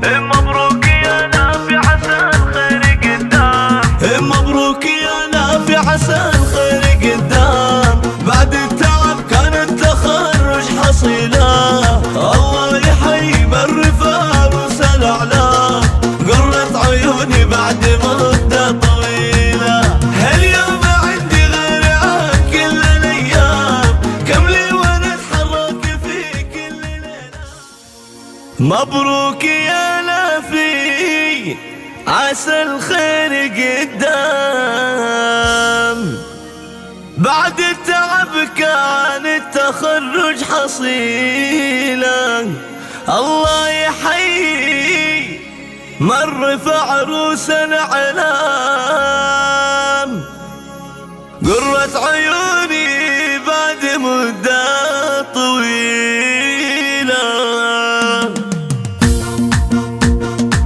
مبروك يا نافع عسى الخير قدام. مبروك يا نافع عسى الخير قدام. بعد التعب كان التخرج حصيله. الله يحيي من رفع روس الاعلام. قرت عيوني بعد مدة طويلة. هاليوم عندي غير عن كل الايام. كم لي وانا اتحرك في كل ليلة. مبروك يا نافي عسى الخير قدام. بعد التعب كان التخرج حصيلة. الله يحيي من رفع روس الاعلام. قرت عيوني بعد مدة طويلة.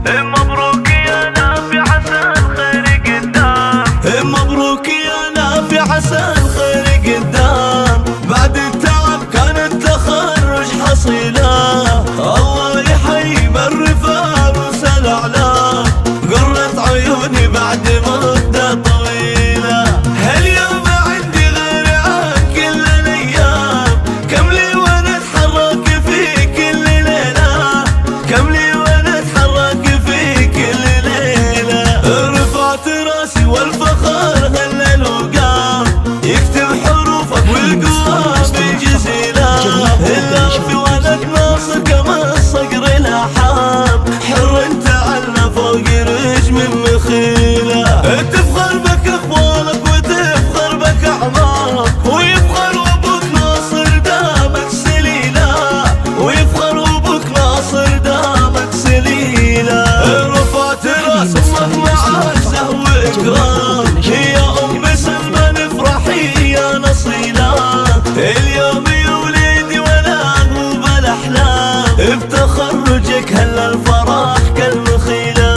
مبروك يا نافع عسى الخير قدام. مبروك يا نافع عسى الخير قدام. بعد التعب كان التخرج حصيله. الله يحيي من رفع روس الاعلام. قرت عيوني بعد مدة طويلة. هاليوم عندي غير عن كل الايام. كم لي وانا اتحرك في كل ليلة. كم لي وانا اتحرك في كل ليلة. رفعت راسي والفخر هلل وقام. يكتب حروفك والقوى بالجزيلة. اللافي ولد ناصر كما الصقر الاحام. حر انت على فوق رجم مخيلة. تفخر بك اخوانك وتفخر بك اعمارك. ويفخر ابوك ناصر دامك سليلة. ويفخر ابوك ناصر دامك سليلة. رفعت راس امك مع عزه واكرام. يا ام سلمان افرحي يا نصيلة. اليوم يا وليدي ولا هو بالاحلام. بتخرجك هلا الفرح كالمخيلة.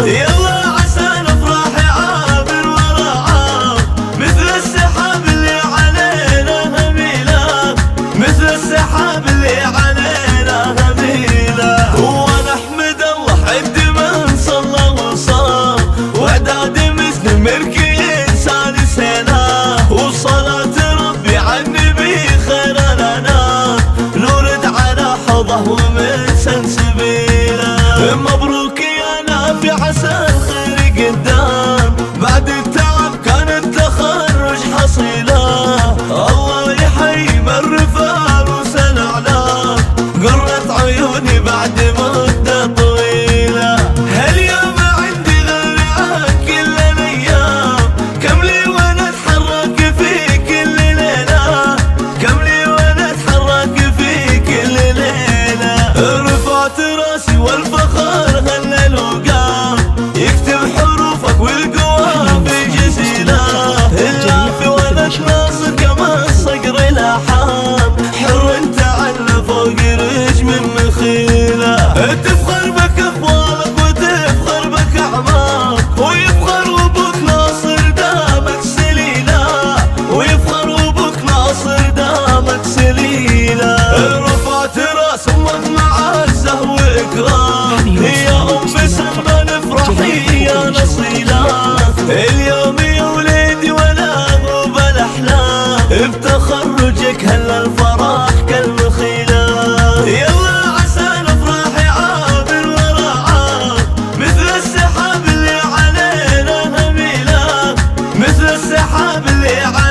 يلا عسى الافراح عابر ورا عام. مثل السحاب اللي علينا هميلة. مثل السحاب اللي علينا هميلة. ونحمد الله عد من صلى وصام. واعداد مسلم مركي انسان سنة. وصلاة ربي على النبي خير الانام. نورد على حوضه ومن سنسبيله. مبروك يا نافع عسى الخير قدام. بعد التعب كان التخرج حصيله. الله يحيي من رفع روس الاعلام. قرت عيوني بعد مدة طويلة. هاليوم عندي غير عن كل الايام. كم لي وانا اتحرك في كل ليلة. كم لي وانا اتحرك في كل ليلة. رفعت راسي والفخر هلل وقام. يكتب حروفك والقوى بجزيلة. اللافي ولد ناصر كما الصقر الاحام. حر انت على فوق رجم مخيلة. تفخر بك اخوانك وتفخر بك اعمارك. ويفخر ابوك ناصر دامك سليلة. ويفخر ابوك ناصر دامك سليلة. رفعت راس امك مع عزه واكرام. يا ام سلمان افرحي يا نصيلة. اليوم يا وليدي ولا هو بالاحلام. بتخرجك هلا الفرح كالمخيلة. يلا عسى الافراح عابر ورا عام. مثل السحاب اللي علينا هميلة. مثل السحاب اللي علينا